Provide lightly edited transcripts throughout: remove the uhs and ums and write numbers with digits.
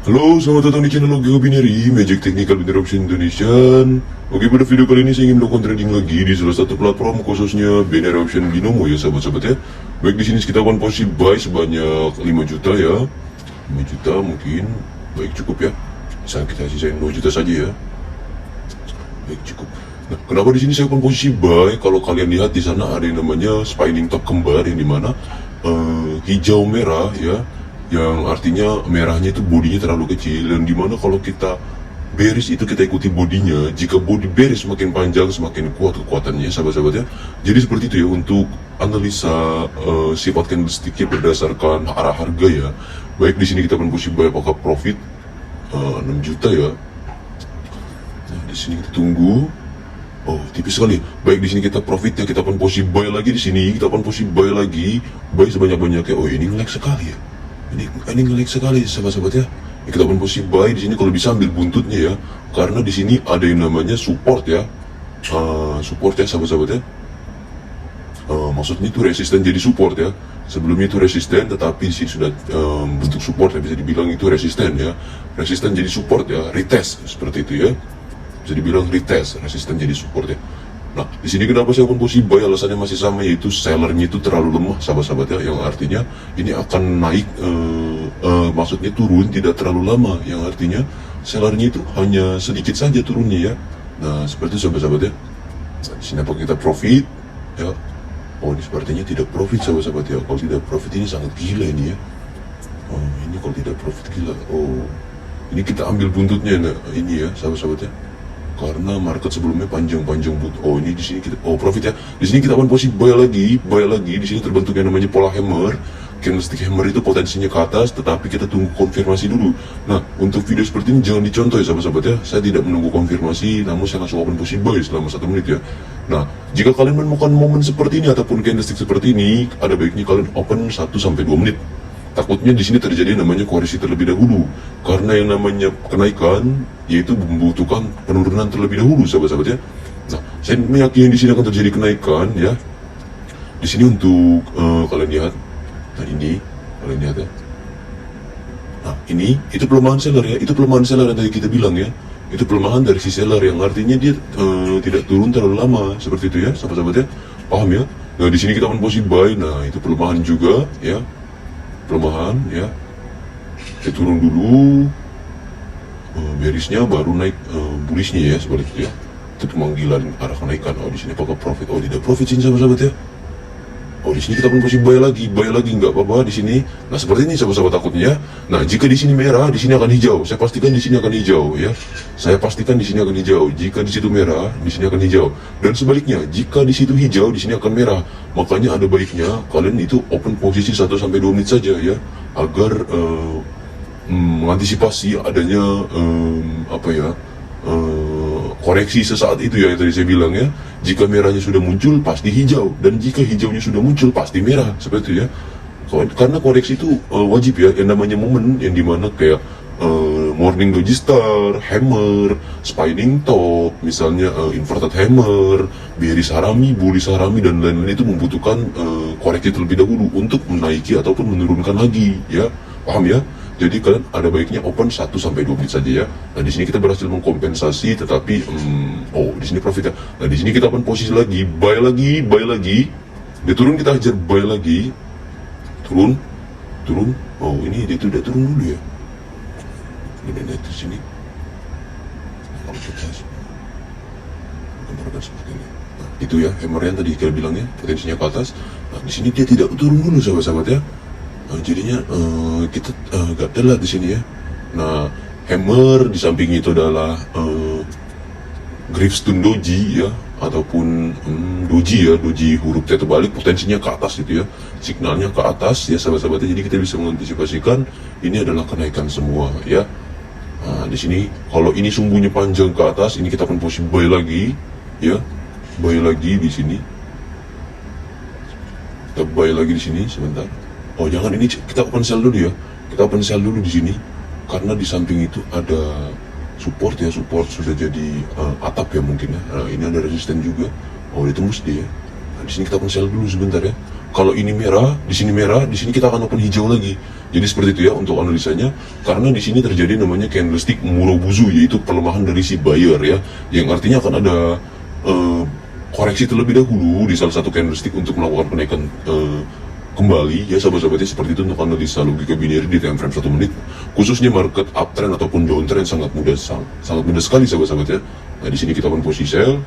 Halo, selamat datang di channel Logi Binary, Magic Technical Binary Option Indonesia. Oke, pada video kali ini saya ingin melakukan trading lagi di salah satu platform khususnya Binary Option Binomo ya sahabat-sahabat ya. Baik, di sini kita akan posisi buy sebanyak 5 juta ya. 5 juta mungkin, baik cukup ya. Bisa kita sisain 2 juta saja ya. Baik cukup. Nah, kenapa di sini saya akan posisi buy? Kalau kalian lihat di sana ada yang namanya spinning top kembar yang dimana hijau merah ya, yang artinya merahnya itu bodinya terlalu kecil, dan dimana kalau kita bearish itu kita ikuti bodinya. Jika body bearish semakin panjang semakin kuat kekuatannya sahabat-sahabat ya. Jadi seperti itu ya untuk analisa sifat candlesticknya berdasarkan arah harga ya. Baik, di sini kita akan posisi buy apakah profit 6 juta ya. Nah, di sini kita tunggu. Oh, tipis sekali. Baik, di sini kita profit ya, kita akan posisi buy lagi di sini. Kita akan posisi buy lagi, buy sebanyak-banyaknya. Oh, ini nge-lag sekali ya. Ini nge-lag sekali sahabat-sahabat ya. Kita akan posisi buy di sini, kalau bisa ambil buntutnya ya. Karena di sini ada yang namanya support ya. Support ya sahabat-sahabat ya. Maksudnya itu resisten jadi support ya. Sebelumnya itu resisten, tetapi di sini sudah bentuk support ya, bisa dibilang itu resisten ya. Resisten jadi support ya, retest seperti itu ya. Bisa dibilang retest, resisten jadi support ya. Nah, di sini kenapa saya akan posisi buy, alasannya masih sama, yaitu sellernya itu terlalu lemah sahabat-sahabat ya, yang artinya ini akan naik, maksudnya turun tidak terlalu lama, yang artinya sellernya itu hanya sedikit saja turunnya ya. Nah, seperti itu sahabat-sahabat ya. Nah, di sini apa kita profit ya. Oh, ini sepertinya tidak profit sahabat-sahabat ya. Kalau tidak profit ini sangat gila ini ya. Oh, ini kalau tidak profit gila. Oh, ini kita ambil buntutnya nah, ini ya sahabat-sahabat ya. Karena market sebelumnya panjang-panjang oh ini di sini kita profit ya. Di sini kita akan posisi buy lagi. Di sini terbentuk yang namanya pola hammer. Candlestick hammer itu potensinya ke atas, tetapi kita tunggu konfirmasi dulu. Nah, untuk video seperti ini jangan dicontoh ya sahabat-sahabat ya. Saya tidak menunggu konfirmasi, namun saya langsung open posisi buy selama 1 menit ya. Nah, jika kalian menemukan momen seperti ini ataupun candlestick seperti ini, ada baiknya kalian open 1-2 menit. Takutnya di sini terjadi namanya koreksi terlebih dahulu, karena yang namanya kenaikan yaitu membutuhkan penurunan terlebih dahulu sahabat-sahabat ya. Nah, saya meyakini di sini akan terjadi kenaikan ya. Di sini untuk kalian lihat, nah ini kalian lihat ya. Nah, ini itu pelemahan seller ya, itu pelemahan seller yang tadi kita bilang ya. Itu pelemahan dari si seller yang artinya dia tidak turun terlalu lama seperti itu ya, sahabat-sahabat ya. Paham ya? Nah, di sini kita akan posisi buy. Nah, itu pelemahan juga ya. Pelemahan ya, saya turun dulu, bearishnya baru naik bullishnya ya, seperti itu ya. Itu pemanggilan arah kenaikan. Oh, di sini apakah profit? Oh, tidak profit sini sahabat-sahabat ya. Oh, di sini kita pun posisi buy lagi nggak apa-apa di sini. Nah, seperti ini sahabat-sahabat takutnya. Nah, jika di sini merah, di sini akan hijau. Saya pastikan di sini akan hijau ya. Saya pastikan di sini akan hijau. Jika di situ merah, di sini akan hijau. Dan sebaliknya, jika di situ hijau, di sini akan merah. Makanya ada baiknya kalian itu open posisi 1-2 menit saja ya, agar mengantisipasi adanya koreksi sesaat itu ya, yang tadi saya bilang ya. Jika merahnya sudah muncul pasti hijau, dan jika hijaunya sudah muncul pasti merah, seperti itu ya. Karena koreksi itu wajib ya, yang namanya momen yang dimana kayak morning doji star, hammer, spinning top, misalnya inverted hammer, bearish harami, bullish harami, dan lain-lain itu membutuhkan koreksi terlebih dahulu untuk menaiki ataupun menurunkan lagi ya. Paham ya? Jadi kalian ada baiknya open 1-2 menit saja ya. Nah, di sini kita berhasil mengkompensasi, tetapi oh di sini profit ya. Nah, di sini kita open posisi lagi, buy lagi. Dia turun, kita hajar buy lagi. Turun. Oh, ini dia sudah turun dulu ya. Ini naik ke sini. Kalau kita gambarkan seperti ini. Nah, itu ya hammer yang tadi kita bilang ya, potensinya ke atas. Nah, di sini dia tidak turun dulu sahabat-sahabat ya. Jadinya kita gak telat di sini ya. Nah, hammer di samping itu adalah Gravestone doji ya, ataupun doji ya, doji huruf T terbalik, potensinya ke atas gitu ya, signalnya ke atas ya sahabat-sahabatnya. Jadi kita bisa mengantisipasikan ini adalah kenaikan semua ya. Nah, di sini kalau ini sumbunya panjang ke atas, ini kita akan posisi buy lagi ya, buy lagi di sini. Kita buy lagi di sini sebentar. Oh, jangan, ini kita open sell dulu ya. Kita open sell dulu di sini, karena di samping itu ada support ya, support sudah jadi atap ya mungkin ya. Nah, ini ada resisten juga. Oh, ditembus dia. Nah, di sini kita open sell dulu sebentar ya. kalau ini merah, di sini kita akan open hijau lagi. Jadi seperti itu ya untuk analisanya, karena di sini terjadi namanya candlestick Murobuzu, yaitu pelemahan dari si buyer ya, yang artinya akan ada koreksi terlebih dahulu di salah satu candlestick untuk melakukan kenaikan kembali ya sahabat-sahabatnya. Seperti itu untuk analisa logika binary di time frame 1 menit, khususnya market uptrend ataupun downtrend sangat mudah sekali sahabat-sahabat ya. Nah di sini kita akan posisi sell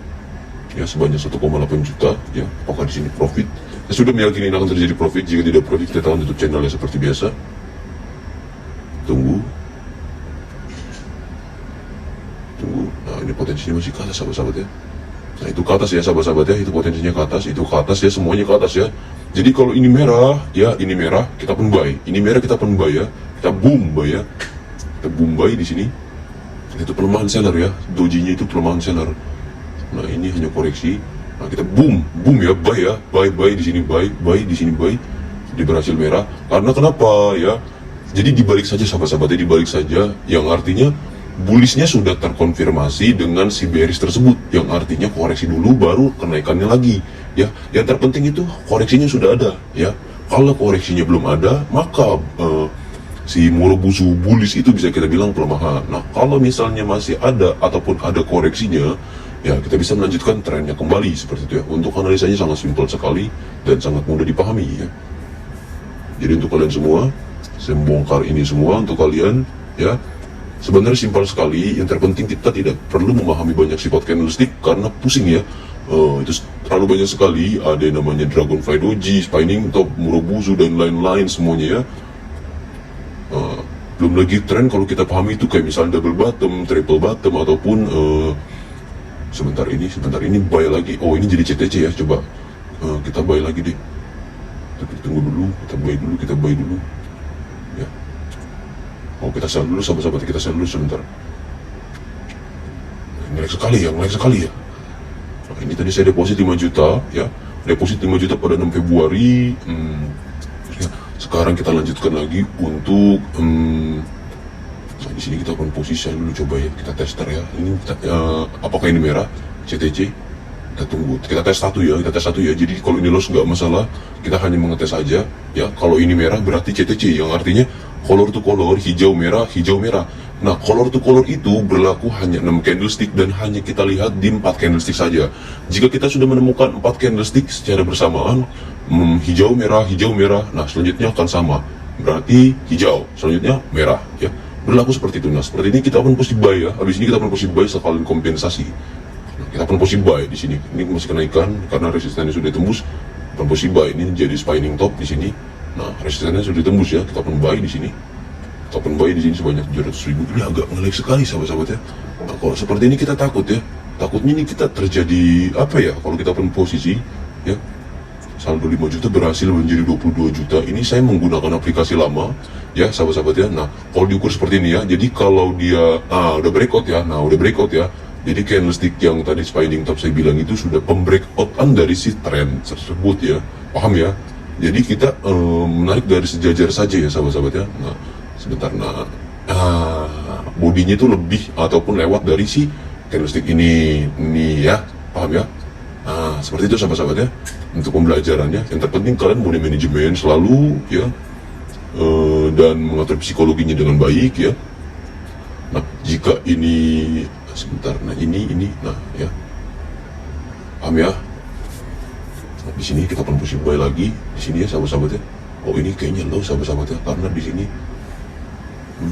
ya sebanyak 1,8 juta ya. Apakah di sini profit? Saya sudah meyakini akan terjadi profit. Jika tidak profit, kita akan tutup channel ya seperti biasa. Tunggu. Nah ini potensinya masih ke atas sahabat-sahabat ya. Nah itu ke atas ya sahabat-sahabat ya, itu potensinya ke atas, itu ke atas ya, semuanya ke atas ya. Jadi kalau ini merah ya, ini merah kita pun buy, ini merah kita pun buy ya, kita boom buy ya, kita boom buy di sini. Itu pelemahan seller ya, dojinya itu pelemahan seller. Nah ini hanya koreksi. Nah kita boom ya, buy di sini buy di sini buy, di berhasil merah. Karena kenapa ya? Jadi dibalik saja sahabat-sahabatnya, dibalik saja, yang artinya bullishnya sudah terkonfirmasi dengan si bearish tersebut, yang artinya koreksi dulu baru kenaikannya lagi ya. Yang terpenting itu koreksinya sudah ada ya. Kalau koreksinya belum ada, maka si Murobuzu bullish itu bisa kita bilang pelemahan. Nah kalau misalnya masih ada ataupun ada koreksinya ya, kita bisa melanjutkan trennya kembali seperti itu ya. Untuk analisanya sangat simpel sekali dan sangat mudah dipahami ya. Jadi untuk kalian semua, saya membongkar ini semua untuk kalian ya. Sebenarnya simpel sekali, yang terpenting kita tidak perlu memahami banyak sifat candlestick karena pusing ya. Itu terlalu banyak sekali, ada yang namanya Dragonfly Doji, Spinning Top, Murobuzu dan lain-lain semuanya ya. Belum lagi tren kalau kita pahami itu kayak misalnya double bottom, triple bottom ataupun sebentar ini buy lagi. Oh ini jadi CTC ya, coba kita buy lagi deh. Tapi tunggu dulu, kita buy dulu ya. Oh kita sell dulu sahabat-sahabat, kita sell dulu sebentar. Naik sekali ya. Nah, ini tadi saya deposit 5 juta ya, deposit 5 juta pada 6 Februari. Ya. Sekarang kita lanjutkan lagi untuk nah, di sini kita akan posisi dulu, coba ya, kita tester ya. Ini apakah ini merah CTC? Kita tunggu, kita tes satu ya. Jadi kalau ini loss nggak masalah, kita hanya mengetes aja ya. Kalau ini merah berarti CTC, yang artinya color to color, hijau merah. Nah color to color itu berlaku hanya 6 candlestick dan hanya kita lihat di 4 candlestick saja. Jika kita sudah menemukan 4 candlestick secara bersamaan, hijau merah, nah selanjutnya akan sama, berarti hijau, selanjutnya merah ya. Berlaku seperti itu. Nah seperti ini kita akan posisi buy ya. Habis ini kita akan posisi buy sekalian kompensasi. Nah, kita akan posisi buy di sini. Ini masih kenaikan karena resistennya sudah tembus. Akan posisi buy ini jadi spinning top di sini. Nah resistennya sudah tembus ya. Kita akan buy di sini. Kita akan buy di sini sebanyak 700.000. Ini agak nge-lag sekali sahabat-sahabat ya. Nah, kalau seperti ini kita takut ya. Takutnya ini kita terjadi apa ya? Kalau kita pun posisi ya, saldo 5 juta berhasil menjadi 22 juta. Ini saya menggunakan aplikasi lama ya sahabat-sahabat ya. Nah kalau diukur seperti ini ya, jadi kalau dia udah breakout ya, jadi candlestick yang tadi spinning top saya bilang itu sudah pembreakoutan dari si trend tersebut ya, paham ya. Jadi kita menarik dari sejajar saja ya sahabat-sahabat ya. Nah sebentar, bodinya itu lebih ataupun lewat dari si candlestick ini ya, paham ya. Nah seperti itu sahabat-sahabat ya. Untuk pembelajarannya, yang terpenting kalian mulai manajemen selalu ya, dan mengatur psikologinya dengan baik ya. Nah jika ini sebentar, ini nah ya, paham ya. Nah, di sini kita akan posisi buy lagi di sini ya sahabat-sahabat ya. Oh ini kayaknya low sahabat-sahabat ya, karena di sini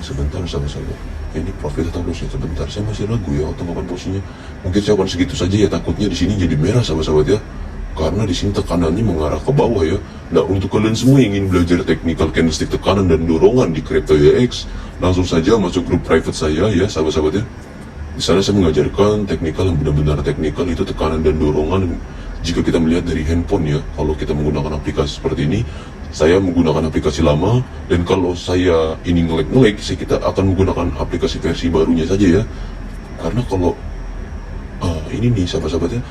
sebentar sahabat-sahabat, ini profit atau loss ya, sebentar saya masih ragu ya untuk kapan posisinya. Mungkin saya akan segitu saja ya, takutnya di sini jadi merah sahabat-sahabat ya, karena di sini tekanannya mengarah ke bawah ya. Nah untuk kalian semua yang ingin belajar technical candlestick tekanan dan dorongan di Crypto.ix, langsung saja masuk grup private saya ya sahabat-sahabat ya. Di sana saya mengajarkan technical yang benar-benar technical, itu tekanan dan dorongan jika kita melihat dari handphone ya. Kalau kita menggunakan aplikasi seperti ini, saya menggunakan aplikasi lama, dan kalau saya ini nge-lag, kita akan menggunakan aplikasi versi barunya saja ya. Karena kalau ini nih sahabat-sahabat ya,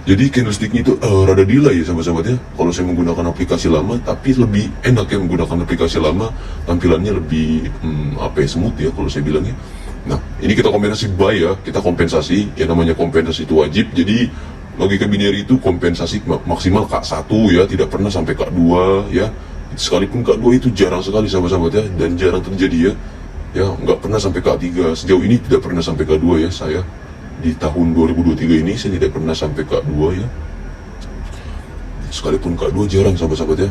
jadi candlesticknya itu rada delay ya sahabat-sahabat ya. Kalau saya menggunakan aplikasi lama, tapi lebih enak ya menggunakan aplikasi lama, tampilannya lebih smooth ya kalau saya bilangnya. Nah ini kita kompensasi buy ya, kita kompensasi ya, namanya kompensasi itu wajib. Jadi logika binary itu kompensasi maksimal K1 ya, tidak pernah sampai K2 ya. Sekalipun K2 itu jarang sekali sahabat-sahabat ya, dan jarang terjadi ya nggak pernah sampai K3. Sejauh ini tidak pernah sampai K2 ya. Saya di tahun 2023 ini saya tidak pernah sampai K2 ya, sekalipun K2 jarang sahabat-sahabat ya.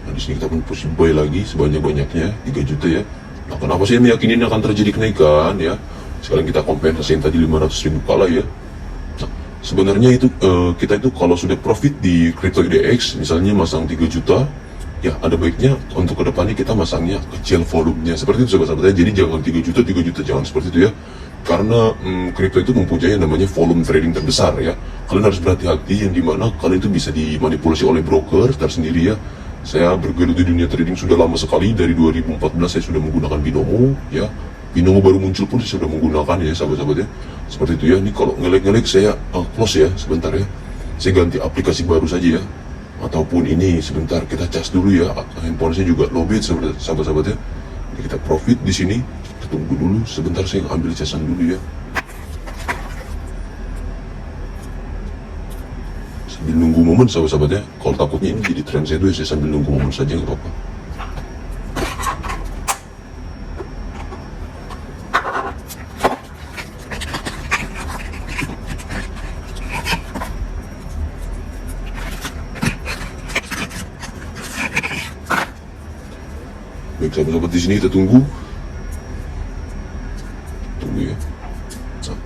Nah, di sini kita pun push buy lagi sebanyak-banyaknya 3 juta ya. Nah, kenapa saya meyakini ini akan terjadi kenaikan ya? Sekarang kita kompensasi yang tadi 500.000 kalah ya. Nah, sebenarnya itu kita itu kalau sudah profit di crypto IDX misalnya masang 3 juta ya, ada baiknya untuk kedepannya kita masangnya kecil volumenya seperti itu sahabat-sahabat ya. Jadi jangan 3 juta jangan seperti itu ya, karena kripto itu mempunyai yang namanya volume trading terbesar ya. Kalian harus berhati-hati yang dimana kalian itu bisa dimanipulasi oleh broker tersendiri ya. Saya bergelut di dunia trading sudah lama sekali, dari 2014 saya sudah menggunakan Binomo ya. Binomo baru muncul pun saya sudah menggunakan ya sahabat-sahabat ya. Seperti itu ya. Ini kalau ngelek-ngelek saya close ya sebentar ya. Saya ganti aplikasi baru saja ya. Ataupun ini sebentar kita cas dulu ya. Handphone saya juga lowbat sahabat-sahabat ya. Jadi kita profit di sini. Kita tunggu dulu sebentar, saya ambil casan dulu ya. Sambil nunggu momen sahabat-sahabat ya. Kalau takutnya ini jadi tren saya tuh, saya sambil nunggu momen saja nggak apa-apa. Baik sahabat-sahabat, di sini kita tunggu ya. Nah.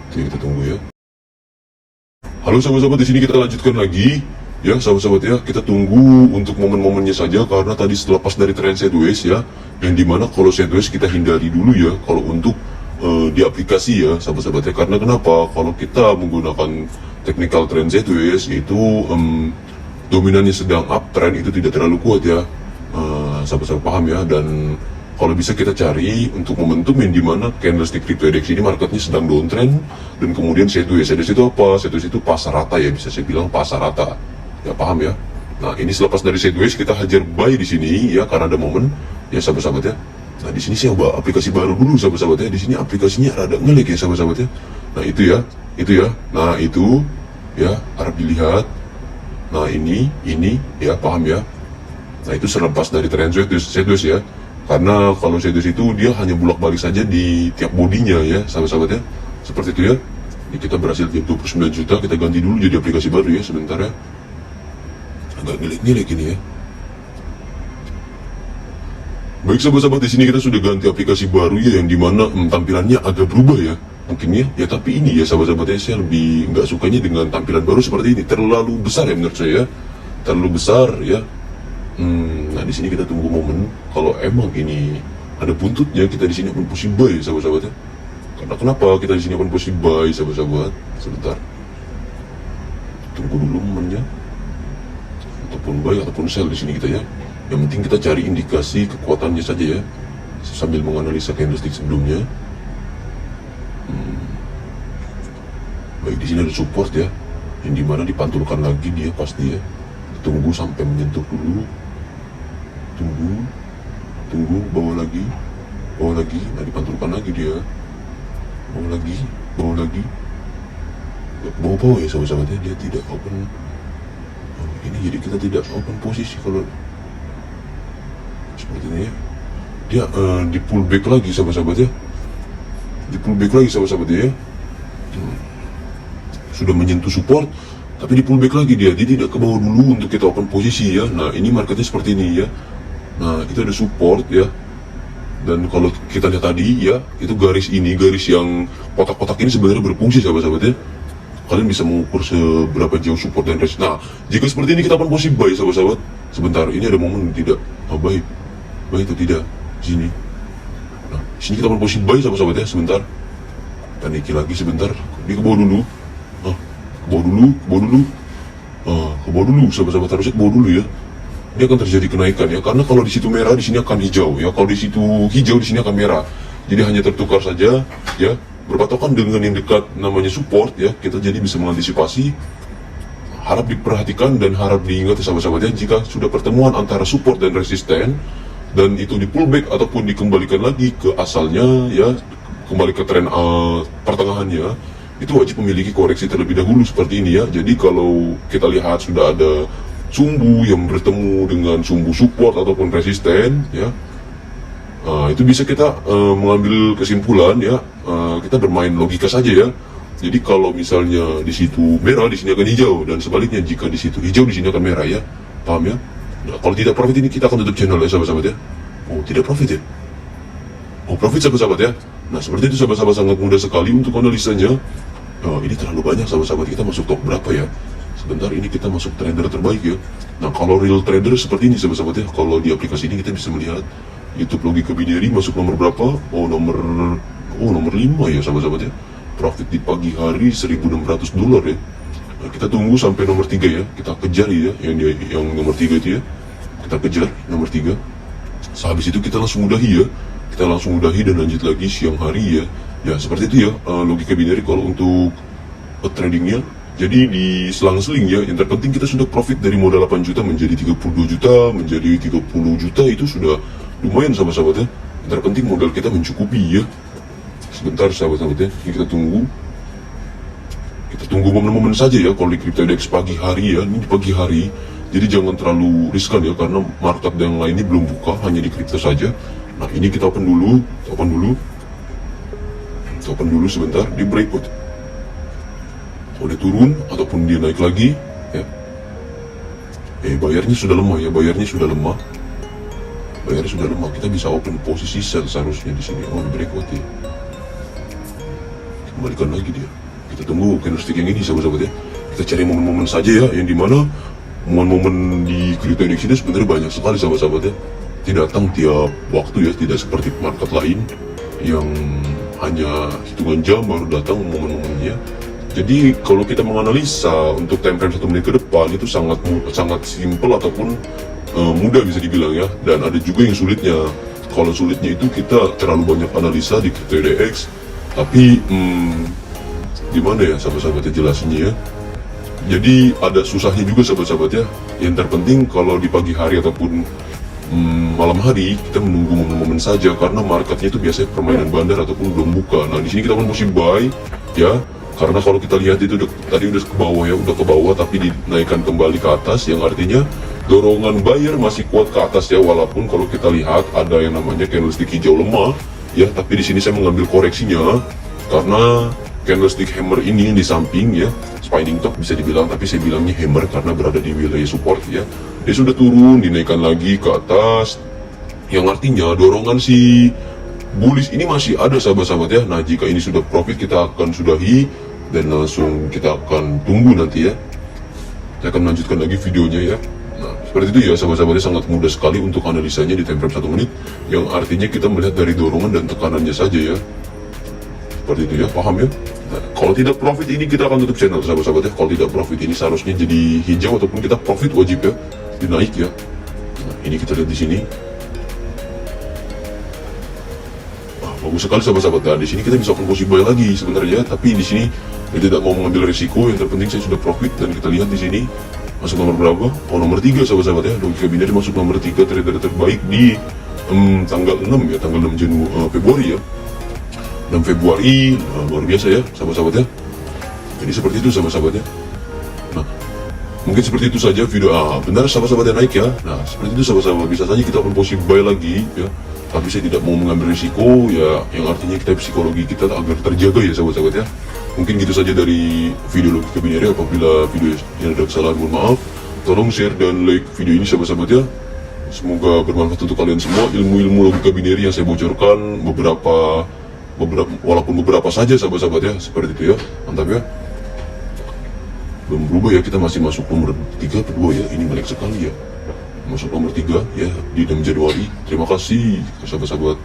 Oke, kita tunggu ya. Halo sahabat-sahabat, di sini kita lanjutkan lagi ya sahabat-sahabat ya. Kita tunggu untuk momen-momennya saja, karena tadi setelah pas dari tren sideways ya, yang dimana kalau sideways kita hindari dulu ya kalau untuk di aplikasi ya sahabat-sahabat ya. Karena kenapa? Kalau kita menggunakan technical trend sideways itu dominannya sedang uptrend, itu tidak terlalu kuat ya, sahabat-sahabat paham ya. Dan kalau bisa kita cari untuk momentum yang dimana candlestick crypto index ini marketnya sedang downtrend, dan kemudian sideways. Sideways itu apa? Sideways itu pasar rata ya, bisa saya bilang pasar rata ya, paham ya. Nah, ini selepas dari sideways kita hajar buy di sini ya, karena ada momen ya sahabat-sahabat ya. Nah, di sini saya ubah aplikasi baru dulu sahabat-sahabat ya. Di sini aplikasinya rada ngelik ya sahabat-sahabat ya. Nah, itu ya. Nah, itu ya, harap dilihat. Nah, ini ya, paham ya. Nah, itu selepas dari tren sideways ya. Karena kalau sideways itu dia hanya bolak-balik saja di tiap bodinya ya sahabat-sahabat ya. Seperti itu ya. Ini kita berhasil di 29 juta, kita ganti dulu jadi aplikasi baru ya sebentar ya. Agak ngelik-ngelik ini ya. Baik sahabat-sahabat, di sini kita sudah ganti aplikasi baru ya, yang dimana tampilannya agak berubah ya. Mungkin ya, tapi ini ya sahabat-sahabat ya, saya lebih nggak sukanya dengan tampilan baru seperti ini. Terlalu besar ya menurut saya, terlalu besar ya. Nah, di sini kita tunggu momen. Kalau emang ini ada buntutnya, kita di sini akan push buy sahabat-sahabat ya. Karena kenapa kita di sini akan push buy sahabat-sahabat? Sebentar, tunggu dulu momennya, ataupun buy ataupun sell di sini kita ya. Yang penting kita cari indikasi kekuatannya saja ya, sambil menganalisa candlestick sebelumnya. Baik, di sini ada support ya, yang dimana dipantulkan lagi dia pasti ya. Tunggu sampai menyentuh dulu. Tunggu, bawa lagi, nah dipantulkan lagi dia, bawa lagi, bawa ya sahabat-sahabatnya, dia tidak open. Ini jadi kita tidak open posisi kalau seperti ini ya. Dia di pullback lagi sahabat-sahabat ya, ya. Sudah menyentuh support, tapi di pullback lagi dia tidak ke bawah dulu untuk kita open posisi ya. Nah, ini marketnya seperti ini ya. Nah, itu ada support ya. Dan kalau kita lihat tadi ya, itu garis yang kotak-kotak ini sebenarnya berfungsi sahabat-sahabat ya. Kalian bisa mengukur seberapa jauh support dan resistance. Nah, jika seperti ini kita akan posisi buy sahabat-sahabat. Sebentar, ini ada momen tidak? Buy itu tidak sini. Nah, sini kita akan posisi buy sahabat-sahabat ya. Sebentar, kita niki lagi sebentar. Dia ke bawah dulu. Ke bawah dulu sahabat-sahabat, harusnya ke bawah dulu ya. Ini akan terjadi kenaikan ya, karena kalau di situ merah di sini akan hijau ya, kalau di situ hijau di sini akan merah. Jadi hanya tertukar saja ya, berpatokan dengan yang dekat namanya support ya. Kita jadi bisa mengantisipasi. Harap diperhatikan dan harap diingat sahabat-sahabat ya, jika sudah pertemuan antara support dan resisten dan itu di pullback ataupun dikembalikan lagi ke asalnya ya, kembali ke tren pertengahannya, itu wajib memiliki koreksi terlebih dahulu seperti ini ya. Jadi kalau kita lihat sudah ada sumbu yang bertemu dengan sumbu support ataupun resisten ya, itu bisa kita mengambil kesimpulan ya, kita bermain logika saja ya. Jadi kalau misalnya di situ merah, di sini akan hijau, dan sebaliknya jika di situ hijau, di sini akan merah ya, paham ya? Nah, kalau tidak profit ini kita akan tutup channel ya sahabat-sahabat ya. Oh tidak profit ya? Oh profit sahabat-sahabat ya. Nah seperti itu sahabat-sahabat, sangat mudah sekali untuk analisanya. Ini terlalu banyak sahabat-sahabat, kita masuk top berapa ya? Sebentar, ini kita masuk trader terbaik ya. Nah kalau real trader seperti ini sahabat-sahabat ya, kalau di aplikasi ini kita bisa melihat YouTube Logika Binary masuk nomor berapa? Nomor 5 ya sahabat-sahabat ya. Profit di pagi hari $1.600 ya. Nah, kita tunggu sampai nomor 3 ya, kita kejar ya, yang nomor 3 itu ya, kita kejar nomor 3. Sehabis itu kita langsung udahi ya, kita langsung udahi dan lanjut lagi siang hari ya. Ya seperti itu ya, logika binary kalau untuk tradingnya. Jadi di selang-seling ya, yang terpenting kita sudah profit dari modal 8 juta menjadi 32 juta, menjadi 30 juta, itu sudah lumayan sahabat-sahabat ya. Yang terpenting modal kita mencukupi ya. Sebentar sahabat-sahabat ya, ini kita tunggu momen-momen saja ya. Kalau di CryptoDex pagi hari ya, ini di pagi hari, jadi jangan terlalu riskan ya, karena market yang lain ini belum buka, hanya di kripto saja. Nah ini kita open dulu sebentar di breakout. Kalau dia turun ataupun dia naik lagi ya, bayarnya sudah lemah ya, bayarnya sudah lemah, kita bisa open posisi sell seharusnya di sini. Di breakout ya, kembalikan lagi dia. Kita tunggu candlestick yang ini sahabat-sahabat ya. Kita cari momen-momen saja ya, yang dimana momen-momen di CryptoDex ini sebenarnya banyak sekali sahabat-sahabat ya. Tidak datang tiap waktu ya, tidak seperti market lain yang hanya hitungan jam baru datang momen-momennya. Jadi kalau kita menganalisa untuk time frame 1 menit ke depan itu sangat simple ataupun mudah bisa dibilang ya. Dan ada juga yang sulitnya. Kalau sulitnya itu kita terlalu banyak analisa di CryptoDex. Tapi gimana ya sahabat-sahabat jelasinnya ya. Jadi ada susahnya juga sahabat-sahabat ya. Yang terpenting kalau di pagi hari ataupun malam hari kita menunggu momen-momen saja, karena marketnya itu biasanya permainan bandar ataupun belum buka. Nah di sini kita pun mesti buy ya, karena kalau kita lihat itu tadi udah ke bawah ya, udah ke bawah tapi dinaikkan kembali ke atas, yang artinya dorongan buyer masih kuat ke atas ya. Walaupun kalau kita lihat ada yang namanya candlestick hijau lemah ya, tapi di sini saya mengambil koreksinya karena candlestick hammer ini di samping ya, spinning top bisa dibilang, tapi saya bilangnya hammer karena berada di wilayah support ya. Dia sudah turun, dinaikkan lagi ke atas, yang artinya dorongan si bullish ini masih ada sahabat-sahabat ya. Nah jika ini sudah profit, kita akan sudahi dan langsung kita akan tunggu nanti ya. Saya akan melanjutkan lagi videonya ya. Nah seperti itu ya sahabat-sahabatnya, sangat mudah sekali untuk analisanya di time frame 1 menit, yang artinya kita melihat dari dorongan dan tekanannya saja ya. Seperti itu ya, paham ya? Nah, kalau tidak profit ini kita akan tutup channel sahabat-sahabat ya. Kalau tidak profit ini seharusnya jadi hijau ataupun kita profit wajib ya, dinaik ya. Nah, ini kita lihat di sini. Bagus sekali sahabat-sahabat. Nah, di sini kita bisa open posisi buy lagi sebenarnya, tapi di sini saya tidak mau mengambil risiko. Yang terpenting saya sudah profit, dan kita lihat di sini masuk nomor berapa? Nomor 3 sahabat-sahabat ya. Logika binary masuk nomor 3 trader terbaik di tanggal 6 ya, tanggal 6 Februari ya. 6 Februari, luar biasa ya sahabat-sahabat ya. Jadi seperti itu sahabat-sahabat ya. Nah mungkin seperti itu saja video. Benar sahabat-sahabat yang naik ya. Nah seperti itu sahabat-sahabat, bisa saja kita open posisi buy lagi ya, tapi saya tidak mau mengambil risiko ya, yang artinya kita psikologi kita agar terjaga ya sahabat-sahabat ya. Mungkin gitu saja dari video logika binary. Apabila video yang ada kesalahan mohon maaf. Tolong share dan like video ini sahabat-sahabat ya. Semoga bermanfaat untuk kalian semua. Ilmu-ilmu logika binary yang saya bocorkan walaupun beberapa saja sahabat-sahabat ya, seperti itu ya. Mantap ya. Belum berubah ya, kita masih masuk nomor 3 kedua ya. Ini menarik sekali ya, masuk nomor 3 ya di 6 Januari. Terima kasih sahabat-sahabat.